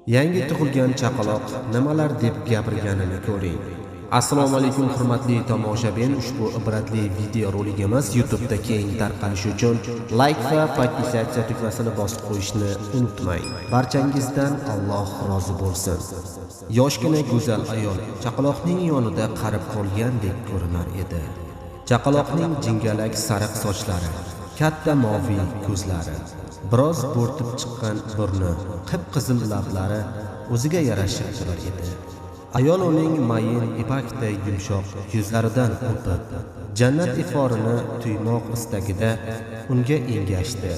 Yangi tug'ilgan chaqaloq nimalar deb gapirganini ko'ring. Assalomu alaykum hurmatli tomoshabin, ushbu ibratli video roligimiz YouTube'da keng tarqalishi uchun like va podpisatsiya tugmasini bosib qo'yishni unutmang. Barchangizdan Alloh rozi bo'lsin. Yoshgina go'zal ayol chaqaloqning yonida qarib qolgandek ko'rinar edi. Chaqaloqning jingalak sariq sochlari, katta moviy ko'zlari, biroz bo'rtib chiqqan burni, qip-qizil lablari o'ziga yarashib turar edi. Ayol uning mayin ipakday yumshoq yuzlaridan o'pib, jannat iforini tuymoq istagida unga engashdi.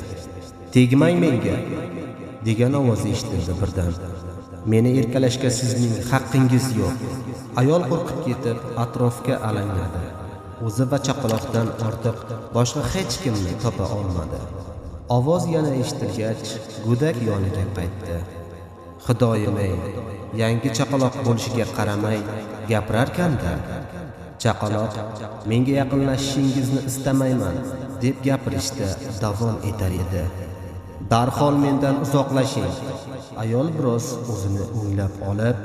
"Tegmang menga!" degan ovoz eshitildi birdan. "Meni erkalashga sizning haqqingiz yo'q." Ayol qo'rqib ketib, atrofga alangladi. O'zi va chaqaloqdan ortiq boshqa hech kimni topa olmadi. Ovoz yana eshitilgach, go'dak yoniga qaytdi. "Xudoyim-ey, yangi chaqaloq bo'lishiga qaramay gapirarkan-da. Chaqaloq, menga yaqinlashishingizni istamayman" deb gapirishda davom etar edi. "Darhol mendan uzoqlashing." Ayol biroz o'zini o'nglab olib,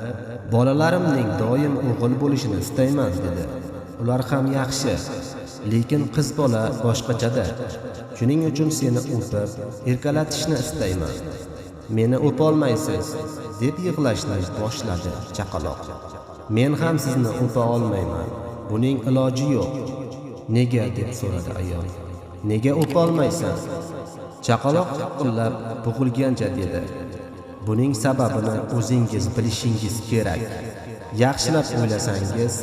"Bolalarimning doim o'g'il bo'lishini istayman" dedi. "Ular ham yaxshi, lekin qiz bola boshqachada. Shuning uchun seni o'pib, erkalatishni istayman." "Meni o'polmaysiz" deb yig'lashni boshladi chaqaloq. "Men ham sizni o'pa olmayman. Buning iloji yo'q." "Nega?" deb so'radi ayol. "Nega o'polmaysan?" Chaqaloq hiqillab bo'g'ilgancha dedi. "Buning sababini o'zingiz bilishingiz kerak. Yaxshilab o'ylasangiz,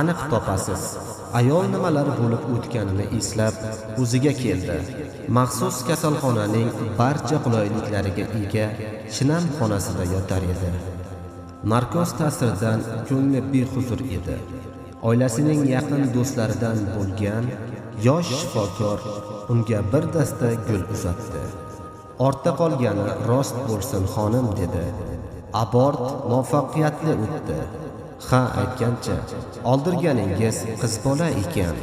aniq topasiz." Ayol nimalar bo'lib o'tganini eslab o'ziga keldi. Maxsus kasalxonaning barcha qulayliklariga ega shinam xonasida yotar edi. Narkoz ta'siridan ko'ngli behuzur edi. Oilasining yaqin do'stlaridan bo'lgan yosh shifokor unga bir dasta gul uzatdi. "Ortda qolgani rost bo'lsin xonim" dedi. "Abort muvaffaqiyatli o'tdi." "Ha, aytgancha, oldirganingiz qiz bola ekan."